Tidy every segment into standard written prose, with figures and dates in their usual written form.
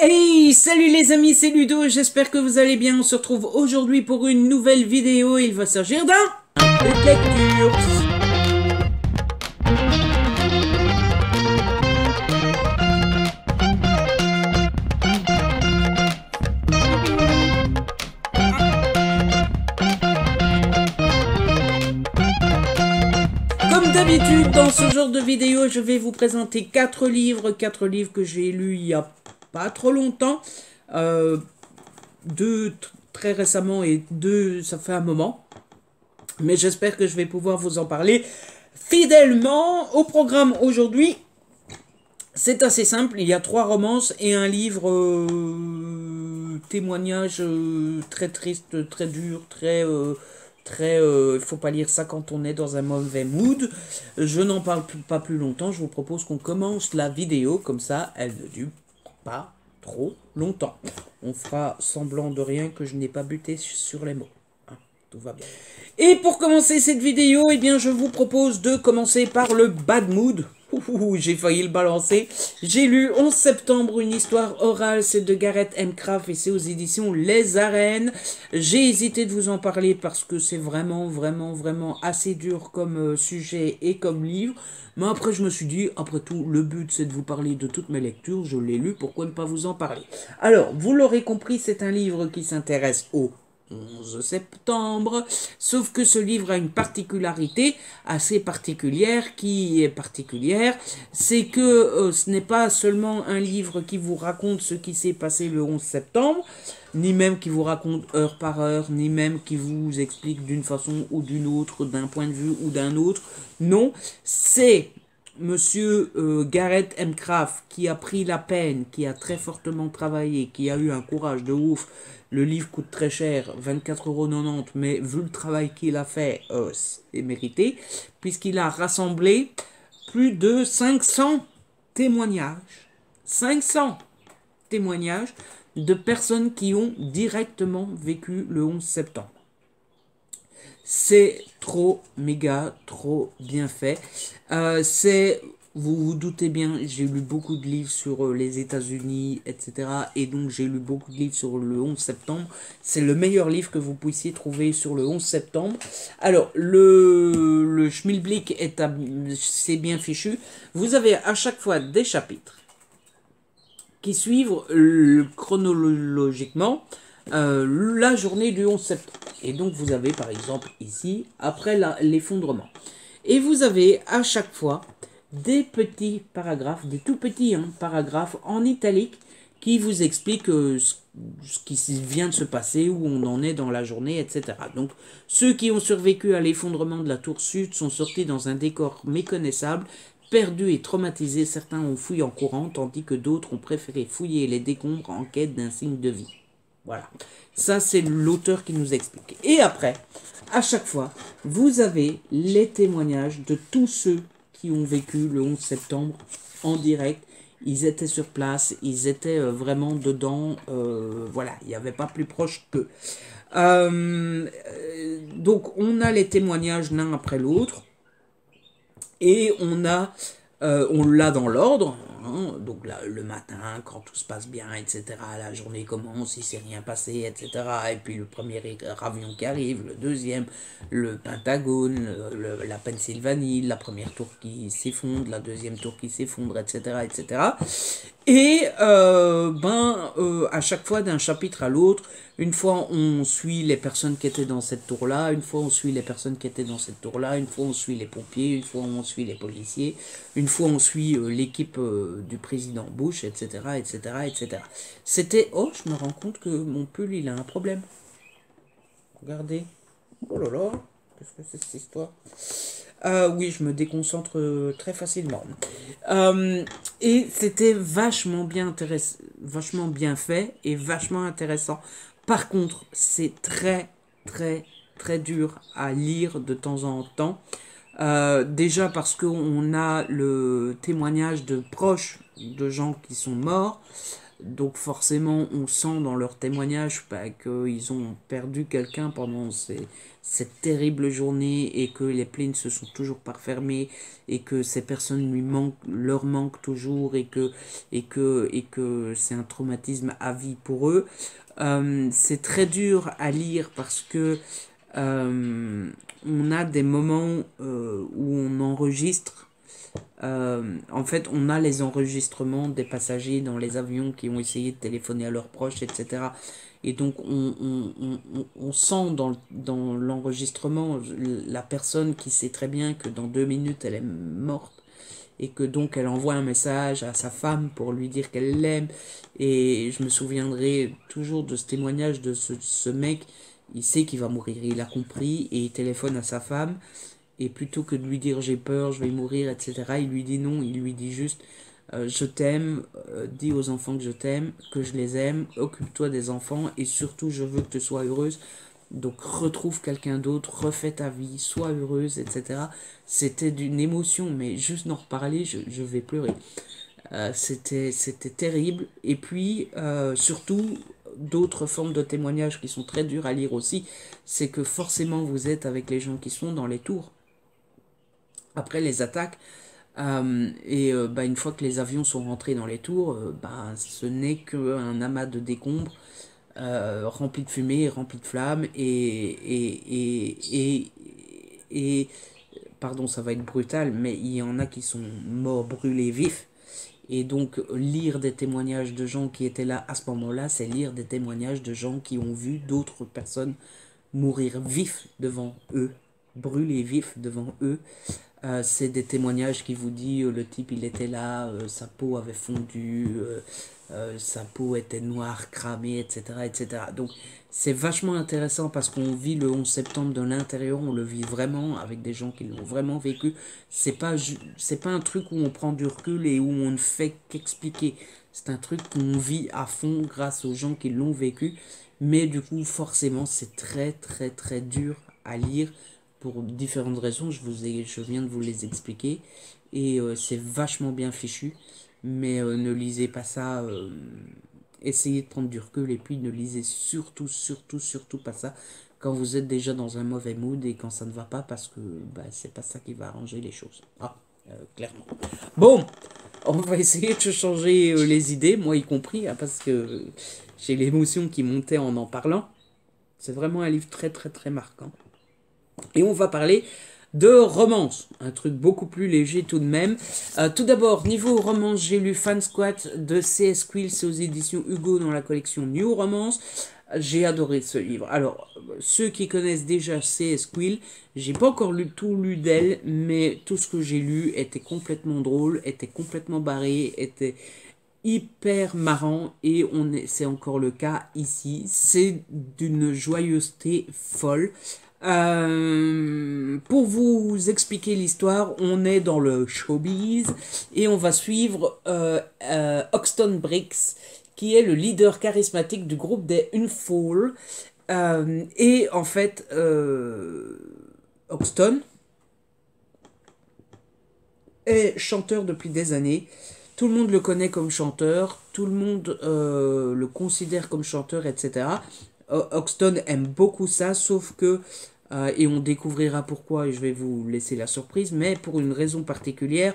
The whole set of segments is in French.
Hey, salut les amis, c'est Ludo, j'espère que vous allez bien. On se retrouve aujourd'hui pour une nouvelle vidéo. Il va s'agir d'un peu de lecture. Comme d'habitude, dans ce genre de vidéo, je vais vous présenter 4 livres. 4 livres que j'ai lus il y a pas trop longtemps. 2 très récemment et 2 ça fait un moment. Mais j'espère que je vais pouvoir vous en parler fidèlement. Au programme aujourd'hui, c'est assez simple. Il y a 3 romances et un livre témoignage très triste, très dur, faut pas lire ça quand on est dans un mauvais mood. Je n'en parle pas plus longtemps. Je vous propose qu'on commence la vidéo. Comme ça, elle ne dure pas trop longtemps. On fera semblant de rien que je n'ai pas buté sur les mots. Hein, tout va bien. Et pour commencer cette vidéo, eh bien, je vous propose de commencer par le bad mood. J'ai failli le balancer. J'ai lu 11 septembre une histoire orale, c'est de Gareth M. Craft et c'est aux éditions Les Arènes. J'ai hésité de vous en parler parce que c'est vraiment assez dur comme sujet et comme livre. Mais après je me suis dit, après tout, le but c'est de vous parler de toutes mes lectures. Je l'ai lu, pourquoi ne pas vous en parler? Alors, vous l'aurez compris, c'est un livre qui s'intéresse au 11 septembre, sauf que ce livre a une particularité assez particulière, c'est que ce n'est pas seulement un livre qui vous raconte ce qui s'est passé le 11 septembre, ni même qui vous raconte heure par heure, ni même qui vous explique d'une façon ou d'une autre, d'un point de vue ou d'un autre. Non, c'est Monsieur Gareth M. Craft qui a pris la peine, qui a très fortement travaillé, qui a eu un courage de ouf. Le livre coûte très cher, 24,90 €, mais vu le travail qu'il a fait, c'est mérité, puisqu'il a rassemblé plus de 500 témoignages. 500 témoignages de personnes qui ont directement vécu le 11 septembre. C'est trop méga, trop bien fait. Vous vous doutez bien, j'ai lu beaucoup de livres sur les États-Unis, etc. Et donc j'ai lu beaucoup de livres sur le 11 septembre. C'est le meilleur livre que vous puissiez trouver sur le 11 septembre. Alors, le schmilblick c'est bien fichu. Vous avez à chaque fois des chapitres qui suivent chronologiquement la journée du 11 septembre. Et donc vous avez par exemple ici, après l'effondrement. Et vous avez à chaque fois des petits paragraphes, des tout petits paragraphes en italique qui vous expliquent ce qui vient de se passer, où on en est dans la journée, etc. Donc ceux qui ont survécu à l'effondrement de la tour sud sont sortis dans un décor méconnaissable, perdus et traumatisés. Certains ont fouillé en courant, tandis que d'autres ont préféré fouiller les décombres en quête d'un signe de vie. Voilà, ça c'est l'auteur qui nous explique. Et après, à chaque fois, vous avez les témoignages de tous ceux qui ont vécu le 11 septembre en direct. Ils étaient sur place, ils étaient vraiment dedans, voilà, il n'y avait pas plus proche qu'eux. Donc on a les témoignages l'un après l'autre, et on l'a dans l'ordre. Donc là, le matin, quand tout se passe bien, etc., la journée commence, il ne s'est rien passé, etc. Et puis le premier avion qui arrive, le deuxième, le Pentagone, la Pennsylvanie, la première tour qui s'effondre, la deuxième tour qui s'effondre, etc., etc. Et à chaque fois d'un chapitre à l'autre, une fois on suit les personnes qui étaient dans cette tour-là, une fois on suit les personnes qui étaient dans cette tour-là, une fois on suit les pompiers, une fois on suit les policiers, une fois on suit l'équipe du président Bush, etc., etc., etc. C'était... Oh, je me rends compte que mon pull, il a un problème. Regardez. Oh là là, qu'est-ce que c'est cette histoire? Oui, je me déconcentre très facilement. Et c'était vachement bien fait et vachement intéressant. Par contre, c'est très dur à lire de temps en temps. Déjà parce qu'on a le témoignage de proches de gens qui sont morts. Donc forcément, on sent dans leurs témoignages qu'ils ont perdu quelqu'un pendant cette terrible journée et que les plaies ne se sont toujours pas refermées et que ces personnes leur manquent toujours et que c'est un traumatisme à vie pour eux. C'est très dur à lire parce que on a des moments où on enregistre. En fait, on a les enregistrements des passagers dans les avions qui ont essayé de téléphoner à leurs proches, etc. Et donc, on sent dans l'enregistrement la personne qui sait très bien que dans 2 minutes, elle est morte. Et que donc, elle envoie un message à sa femme pour lui dire qu'elle l'aime. Et je me souviendrai toujours de ce témoignage de ce mec. Il sait qu'il va mourir, il a compris et il téléphone à sa femme. Et plutôt que de lui dire j'ai peur, je vais mourir, etc., il lui dit non, il lui dit juste je t'aime, dis aux enfants que je t'aime, que je les aime, occupe-toi des enfants et surtout je veux que tu sois heureuse. Donc retrouve quelqu'un d'autre, refais ta vie, sois heureuse, etc. C'était d'une émotion, mais juste d'en reparler, je vais pleurer. C'était terrible. Et puis, surtout, d'autres formes de témoignages qui sont très durs à lire aussi, c'est que forcément vous êtes avec les gens qui sont dans les tours après les attaques. Une fois que les avions sont rentrés dans les tours, ce n'est qu'un amas de décombres rempli de fumée, rempli de flammes et pardon, ça va être brutal, mais il y en a qui sont morts brûlés vifs. Et donc, lire des témoignages de gens qui étaient là à ce moment-là, c'est lire des témoignages de gens qui ont vu d'autres personnes mourir vifs devant eux, brûler vifs devant eux. C'est des témoignages qui vous disent le type il était là, sa peau avait fondu, sa peau était noire, cramée, etc. etc. Donc c'est vachement intéressant parce qu'on vit le 11 septembre de l'intérieur, on le vit vraiment avec des gens qui l'ont vraiment vécu. C'est pas un truc où on prend du recul et où on ne fait qu'expliquer. C'est un truc qu'on vit à fond grâce aux gens qui l'ont vécu. Mais du coup, forcément, c'est très très très dur à lire pour différentes raisons. Je viens de vous les expliquer. Et c'est vachement bien fichu. Mais ne lisez pas ça. Essayez de prendre du recul et puis ne lisez surtout, surtout, surtout pas ça quand vous êtes déjà dans un mauvais mood et quand ça ne va pas parce que c'est pas ça qui va arranger les choses. Clairement. Bon, on va essayer de changer les idées, moi y compris, parce que j'ai l'émotion qui montait en parlant. C'est vraiment un livre très très très marquant. Et on va parler de romance, un truc beaucoup plus léger tout de même. Tout d'abord, niveau romance, j'ai lu Fan Squat de C.S. Quill, c'est aux éditions Hugo dans la collection New Romance. J'ai adoré ce livre. Alors, ceux qui connaissent déjà C.S. Quill, j'ai pas encore tout lu d'elle, mais tout ce que j'ai lu était complètement drôle, était complètement barré, était hyper marrant et c'est encore le cas ici. C'est d'une joyeuseté folle. Pour vous expliquer l'histoire, on est dans le showbiz et on va suivre Hoxton Briggs, qui est le leader charismatique du groupe des Unfall. Et en fait, Hoxton est chanteur depuis des années. Tout le monde le connaît comme chanteur, tout le monde le considère comme chanteur, etc. Hoxton aime beaucoup ça, sauf que, et on découvrira pourquoi, et je vais vous laisser la surprise, mais pour une raison particulière,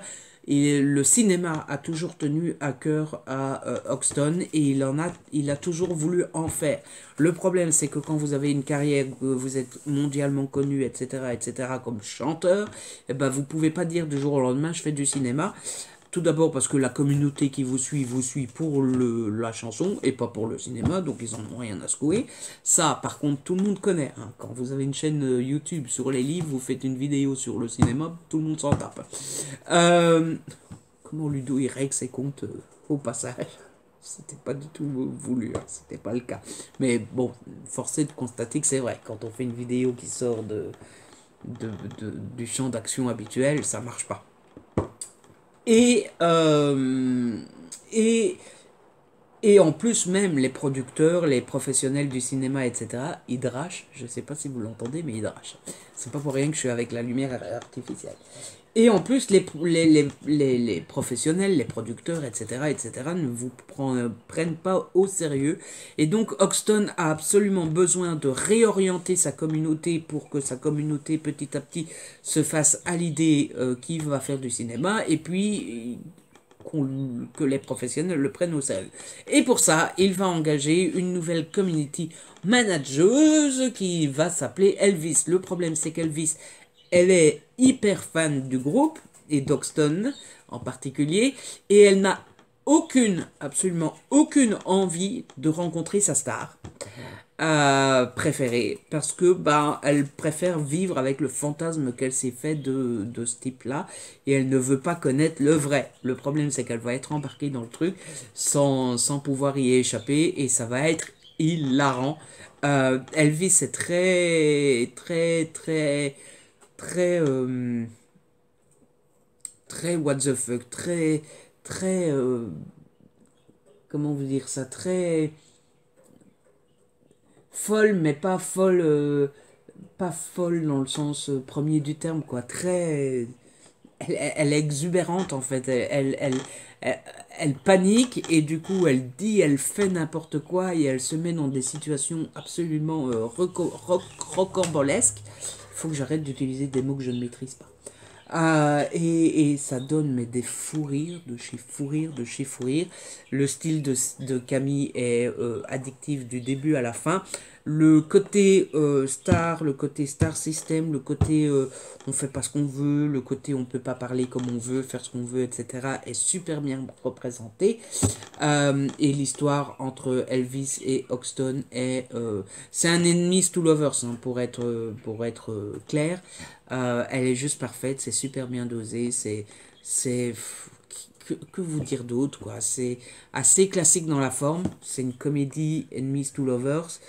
le cinéma a toujours tenu à cœur à Hoxton et il a toujours voulu en faire. Le problème, c'est que quand vous avez une carrière, que vous êtes mondialement connu, etc., etc., comme chanteur, vous pouvez pas dire du jour au lendemain, je fais du cinéma. Tout d'abord parce que la communauté qui vous suit pour la chanson et pas pour le cinéma, donc ils en ont rien à secouer. Ça, par contre, tout le monde connaît. Quand vous avez une chaîne YouTube sur les livres, vous faites une vidéo sur le cinéma, tout le monde s'en tape. Comment Ludo il règle ses comptes au passage? C'était pas du tout voulu, c'était pas le cas. Mais bon, force est de constater que c'est vrai. Quand on fait une vidéo qui sort du champ d'action habituel, ça marche pas. Et en plus, même les producteurs, les professionnels du cinéma, etc., ils drachent. Je sais pas si vous l'entendez, mais ils drachent. C'est pas pour rien que je suis avec la lumière artificielle. Et en plus, les professionnels, les producteurs, etc., ne vous prennent pas au sérieux. Et donc, Hoxton a absolument besoin de réorienter sa communauté pour que sa communauté, petit à petit, se fasse à l'idée qu'il va faire du cinéma. Et puis, que les professionnels le prennent au sérieux. Et pour ça, il va engager une nouvelle community manageuse qui va s'appeler Elvis. Le problème, c'est qu'Elvis, elle est hyper fan du groupe, et d'Hoxton en particulier, et elle n'a absolument aucune envie de rencontrer sa star préférée, parce que elle préfère vivre avec le fantasme qu'elle s'est fait de ce type-là, et elle ne veut pas connaître le vrai. Le problème, c'est qu'elle va être embarquée dans le truc sans pouvoir y échapper, et ça va être hilarant. Elvis est très très what the fuck, très comment vous dire ça, très folle, mais pas folle dans le sens premier du terme, quoi. Elle est exubérante, en fait. Elle panique, et du coup, elle fait n'importe quoi, et elle se met dans des situations absolument rocambolesques. Il faut que j'arrête d'utiliser des mots que je ne maîtrise pas. Et ça donne mais des fous rires, de chez fou rire, de chez fou rire. Le style de Camille est addictif du début à la fin. Le côté le côté star system, le côté on fait pas ce qu'on veut, le côté on peut pas parler comme on veut, faire ce qu'on veut, etc. est super bien représenté. Et l'histoire entre Elvis et Hoxton c'est un enemies to lovers, hein, pour être clair. Elle est juste parfaite, c'est super bien dosé, que vous dire d'autre, quoi. C'est assez classique dans la forme, c'est une comédie enemies to lovers,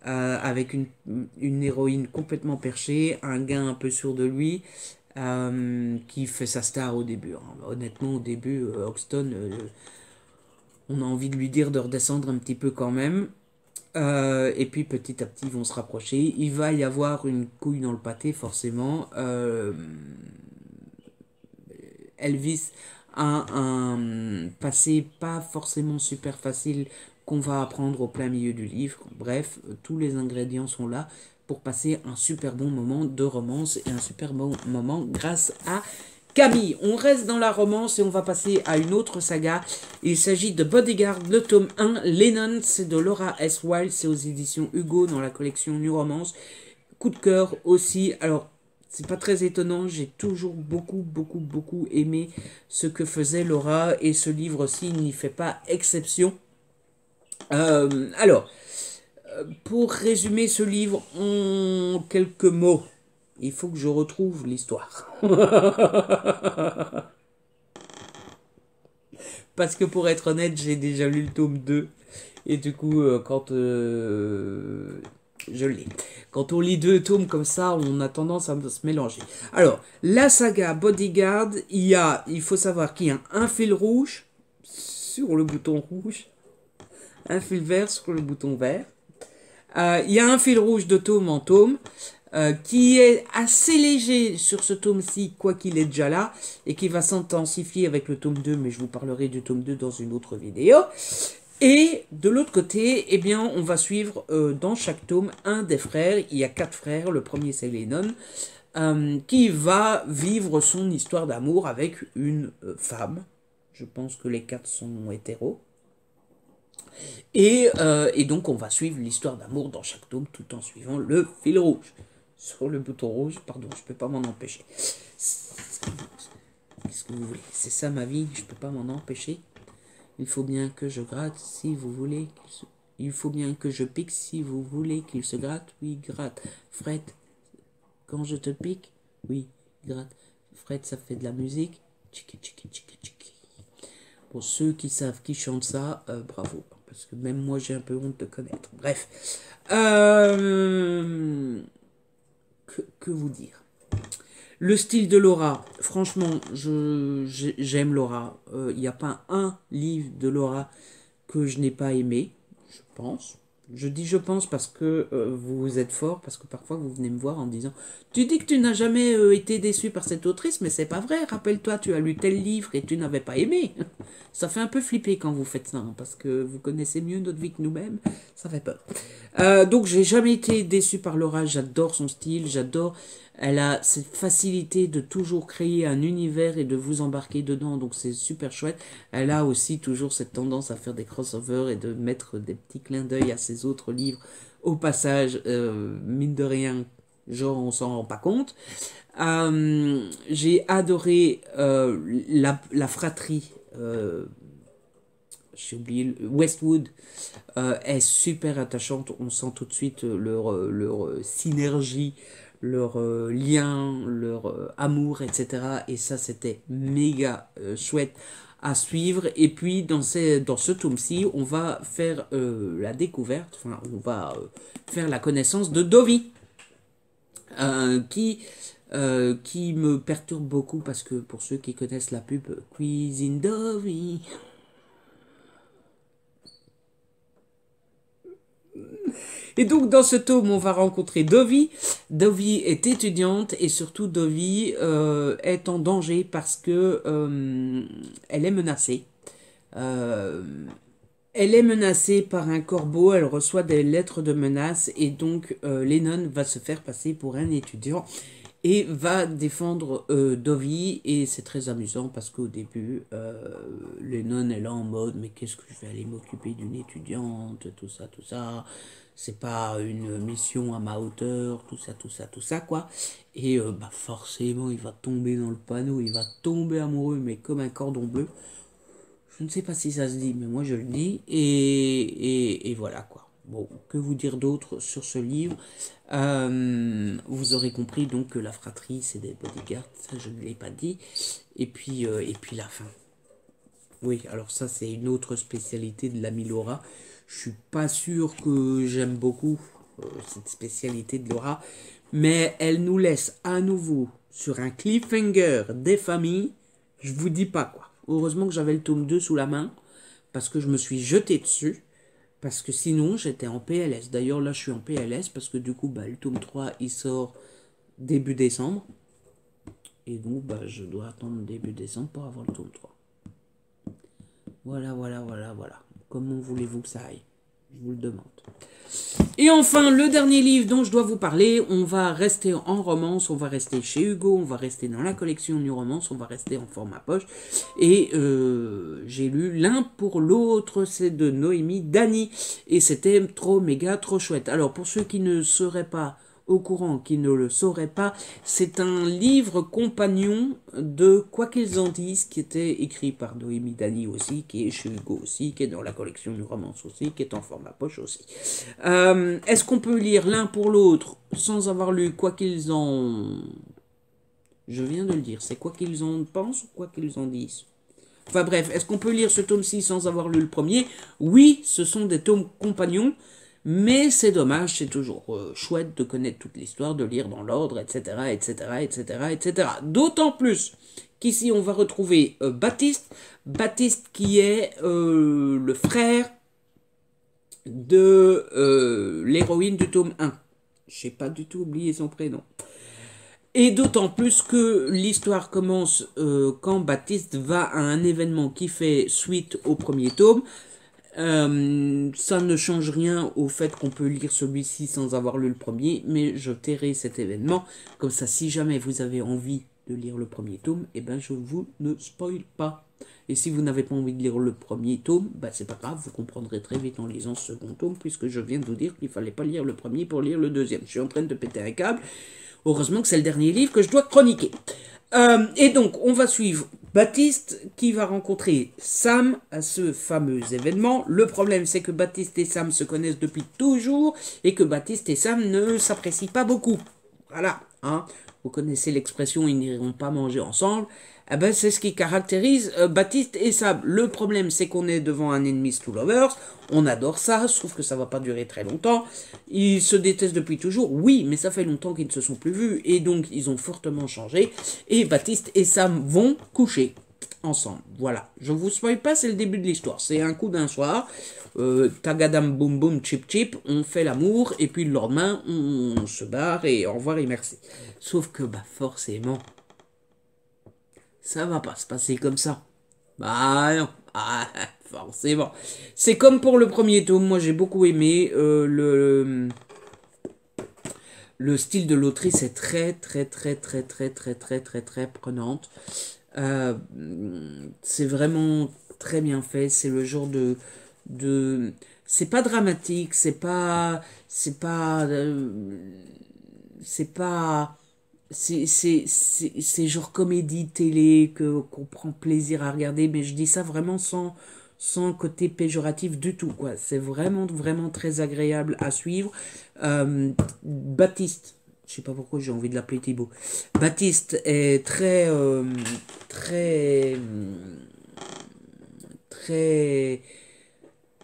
avec une héroïne complètement perchée, un gars un peu sûr de lui, qui fait sa star au début, hein. Honnêtement, au début, Hoxton, on a envie de lui dire de redescendre un petit peu quand même. Et puis petit à petit ils vont se rapprocher. Il va y avoir une couille dans le pâté, forcément. Elvis a un passé pas forcément super facile qu'on va apprendre au plein milieu du livre. Bref, tous les ingrédients sont là pour passer un super bon moment de romance et un super bon moment grâce à Camille. On reste dans la romance et on va passer à une autre saga. Il s'agit de Bodyguard, le tome 1. Lennon, c'est de Laura S. Wilde, c'est aux éditions Hugo dans la collection New Romance. Coup de cœur aussi. Alors, c'est pas très étonnant, j'ai toujours beaucoup aimé ce que faisait Laura, et ce livre-ci n'y fait pas exception. Alors, pour résumer ce livre en quelques mots, il faut que je retrouve l'histoire. Parce que pour être honnête, j'ai déjà lu le tome 2. Et du coup, quand je l'ai. Quand on lit deux tomes comme ça, on a tendance à se mélanger. Alors, la saga Bodyguard, il faut savoir qu'il y a un fil rouge sur le bouton rouge, un fil vert sur le bouton vert. Il y a un fil rouge de tome en tome, qui est assez léger sur ce tome-ci, quoi qu'il est déjà là, et qui va s'intensifier avec le tome 2, mais je vous parlerai du tome 2 dans une autre vidéo. Et de l'autre côté, eh bien, on va suivre dans chaque tome un des frères. Il y a 4 frères. Le premier, c'est Lennon, qui va vivre son histoire d'amour avec une femme. Je pense que les 4 sont hétéros. Et donc, on va suivre l'histoire d'amour dans chaque tome tout en suivant le fil rouge. Sur le bouton rouge, pardon, je peux pas m'en empêcher. Qu'est-ce que vous voulez? C'est ça ma vie, je peux pas m'en empêcher. Il faut bien que je gratte si vous voulez Il faut bien que je pique si vous voulez qu'il se gratte. Oui, gratte. Fred, quand je te pique, oui, gratte. Fred, ça fait de la musique. Tchiki, tchiki, tchiki, tchiki. Pour ceux qui savent qui chante ça, bravo. Parce que même moi, j'ai un peu honte de connaître. Bref. Que vous dire? Le style de Laura, franchement, j'aime Laura. Il n'y a pas un livre de Laura que je n'ai pas aimé, je pense. Je dis je pense parce que vous êtes fort, parce que parfois vous venez me voir en me disant tu dis que tu n'as jamais été déçu par cette autrice, mais c'est pas vrai, rappelle-toi, tu as lu tel livre et tu n'avais pas aimé. Ça fait un peu flipper quand vous faites ça, hein, parce que vous connaissez mieux notre vie que nous-mêmes, ça fait peur. Donc j'ai jamais été déçu par Laura, j'adore son style, j'adore. Elle a cette facilité de toujours créer un univers et de vous embarquer dedans, donc c'est super chouette. Elle a aussi toujours cette tendance à faire des crossovers et de mettre des petits clins d'œil à ses autres livres au passage, mine de rien, genre on s'en rend pas compte. J'ai adoré la fratrie. J'ai oublié, Westwood est super attachante, on sent tout de suite leur synergie, leur lien, leur amour, etc. Et ça, c'était méga chouette à suivre. Et puis, dans ce tome-ci, on va faire la découverte, enfin, on va faire la connaissance de Dovie, qui me perturbe beaucoup parce que pour ceux qui connaissent la pub Cuisine Dovie, et donc dans ce tome, on va rencontrer Dovie. Dovie est étudiante et surtout Dovie est en danger parce que elle est menacée. Euh, Elle est menacée par un corbeau, elle reçoit des lettres de menace et donc Lennon va se faire passer pour un étudiant et va défendre Dovie et c'est très amusant parce qu'au début Lennon est là en mode mais qu'est-ce que je vais aller m'occuper d'une étudiante, tout ça, c'est pas une mission à ma hauteur, tout ça quoi. Et bah forcément il va tomber dans le panneau, il va tomber amoureux mais comme un cordon bleu. Je ne sais pas si ça se dit, mais moi je le dis. Et voilà quoi. Bon, que vous dire d'autre sur ce livre. Vous aurez compris donc que la fratrie c'est des bodyguards, ça je ne l'ai pas dit. Et puis la fin. Oui, alors ça c'est une autre spécialité de l'ami Laura. Je suis pas sûr que j'aime beaucoup cette spécialité de Laura, mais elle nous laisse à nouveau sur un cliffhanger des familles. Je vous dis pas quoi. Heureusement que j'avais le tome 2 sous la main, parce que je me suis jeté dessus, parce que sinon j'étais en PLS. D'ailleurs là je suis en PLS, parce que du coup bah, le tome 3 il sort début décembre, et donc bah, je dois attendre début décembre pour avoir le tome 3. Voilà. Comment voulez-vous que ça aille? Je vous le demande. Et enfin, le dernier livre dont je dois vous parler, on va rester en romance, on va rester chez Hugo, on va rester dans la collection New Romance, on va rester en format poche. Et j'ai lu l'un pour l'autre, c'est de Noémie Dany. Et c'était trop chouette. Alors pour ceux qui ne seraient pas au courant, qui ne le sauraient pas, c'est un livre compagnon de Quoi qu'ils en disent, qui était écrit par Noémie Dany aussi, qui est chez Hugo aussi, qui est dans la collection du romance aussi, qui est en format poche aussi. Est-ce qu'on peut lire l'un pour l'autre sans avoir lu Quoi qu'ils en... Je viens de le dire, c'est Quoi qu'ils en pensent ou Quoi qu'ils en disent? Enfin bref, est-ce qu'on peut lire ce tome-ci sans avoir lu le premier? Oui, ce sont des tomes compagnons. Mais c'est dommage, c'est toujours chouette de connaître toute l'histoire, de lire dans l'ordre, etc. D'autant plus qu'ici on va retrouver Baptiste. Baptiste qui est le frère de l'héroïne du tome 1. J'ai pas du tout oublié son prénom. Et d'autant plus que l'histoire commence quand Baptiste va à un événement qui fait suite au premier tome. Ça ne change rien au fait qu'on peut lire celui-ci sans avoir lu le premier, mais je tairai cet événement. Comme ça, si jamais vous avez envie de lire le premier tome, eh ben je vous ne spoil pas. Et si vous n'avez pas envie de lire le premier tome, bah c'est pas grave, vous comprendrez très vite en lisant ce second tome, puisque je viens de vous dire qu'il fallait pas lire le premier pour lire le deuxième. Je suis en train de péter un câble. Heureusement que c'est le dernier livre que je dois chroniquer. Et donc, on va suivre Baptiste qui va rencontrer Sam à ce fameux événement. Le problème, c'est que Baptiste et Sam se connaissent depuis toujours et que Baptiste et Sam ne s'apprécient pas beaucoup. Voilà, hein. Vous connaissez l'expression « ils n'iront pas manger ensemble ». Eh ben, c'est ce qui caractérise Baptiste et Sam. Le problème, c'est qu'on est devant un enemies to lovers. On adore ça, sauf que ça va pas durer très longtemps. Ils se détestent depuis toujours, oui, mais ça fait longtemps qu'ils ne se sont plus vus. Et donc, ils ont fortement changé. Et Baptiste et Sam vont coucher. ensemble. Voilà, je vous spoil pas, c'est le début de l'histoire. C'est un coup d'un soir, tagadam boum boum chip chip, on fait l'amour et puis le lendemain on se barre et au revoir et merci. Sauf que bah forcément, ça va pas se passer comme ça. Bah non, ah, forcément. C'est comme pour le premier tome, moi j'ai beaucoup aimé le style de l'autrice est très prenante. C'est vraiment très bien fait. C'est le genre de c'est pas dramatique, c'est pas c'est genre comédie télé qu'on prend plaisir à regarder, mais je dis ça vraiment sans côté péjoratif du tout, quoi. C'est vraiment très agréable à suivre. Baptiste, je sais pas pourquoi j'ai envie de l'appeler Thibaut. Baptiste est très, très,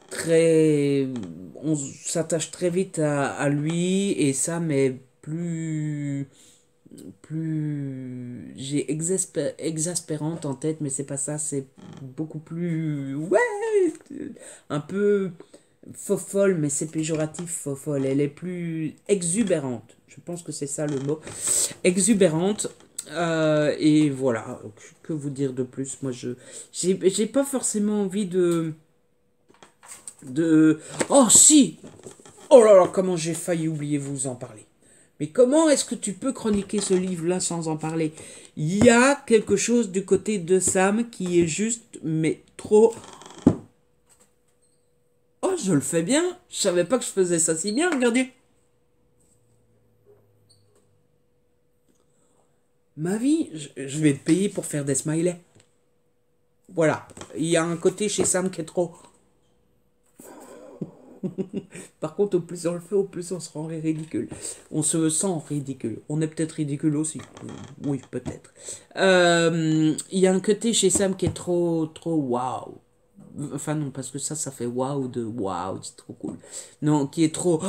très, on s'attache très vite à lui et ça, mais j'ai exaspérante en tête, mais c'est pas ça, c'est beaucoup plus, ouais, un peu fofolle, mais c'est péjoratif fofolle, elle est plus exubérante, je pense que c'est ça le mot, exubérante. Et voilà, que vous dire de plus, moi j'ai pas forcément envie oh si, oh là là, comment j'ai failli oublier vous en parler. Mais comment est-ce que tu peux chroniquer ce livre-là sans en parler? Il y a quelque chose du côté de Sam qui est juste, mais trop... Oh, je le fais bien. Je savais pas que je faisais ça si bien, regardez. Ma vie, je vais te payer pour faire des smileys. Voilà. Il y a un côté chez Sam qui est trop... Par contre, au plus on le fait, au plus on se rend ridicule. On se sent ridicule. On est peut-être ridicule aussi. Oui, peut-être. Il y a un côté chez Sam qui est trop waouh. Enfin non, parce que ça fait waouh de waouh, c'est trop cool. Non, qui est trop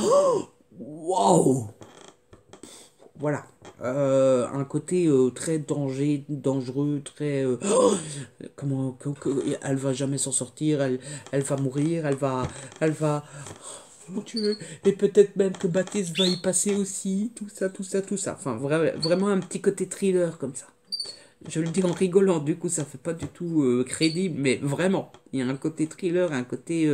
waouh. Voilà. Un côté très dangereux, très... elle va jamais s'en sortir, elle va mourir, elle va... Oh mon Dieu, et peut-être même que Baptiste va y passer aussi, tout ça. Enfin, vraiment un petit côté thriller comme ça. Je le dis en rigolant, du coup ça fait pas du tout crédible, mais vraiment, il y a un côté thriller, un côté...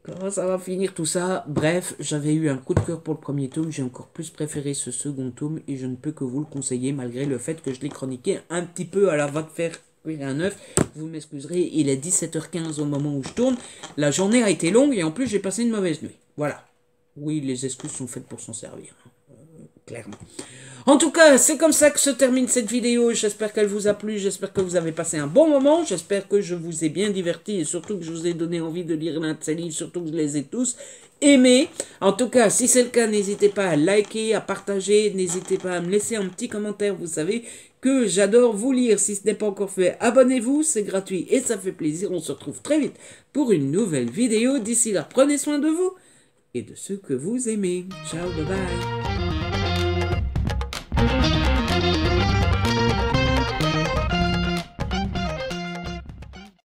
Comment ça va finir tout ça? Bref, j'avais eu un coup de cœur pour le premier tome, j'ai encore plus préféré ce second tome et je ne peux que vous le conseiller malgré le fait que je l'ai chroniqué un petit peu à la va de faire cuire un œuf. Vous m'excuserez, il est 17h15 au moment où je tourne. La journée a été longue et en plus j'ai passé une mauvaise nuit. Voilà. Oui, les excuses sont faites pour s'en servir, clairement. En tout cas, c'est comme ça que se termine cette vidéo. J'espère qu'elle vous a plu, j'espère que vous avez passé un bon moment, j'espère que je vous ai bien diverti et surtout que je vous ai donné envie de lire l'un de ces livres, surtout que je les ai tous aimés. En tout cas, si c'est le cas, n'hésitez pas à liker, à partager, n'hésitez pas à me laisser un petit commentaire, vous savez que j'adore vous lire. Si ce n'est pas encore fait, abonnez-vous, c'est gratuit et ça fait plaisir. On se retrouve très vite pour une nouvelle vidéo. D'ici là, prenez soin de vous et de ceux que vous aimez. Ciao, bye bye.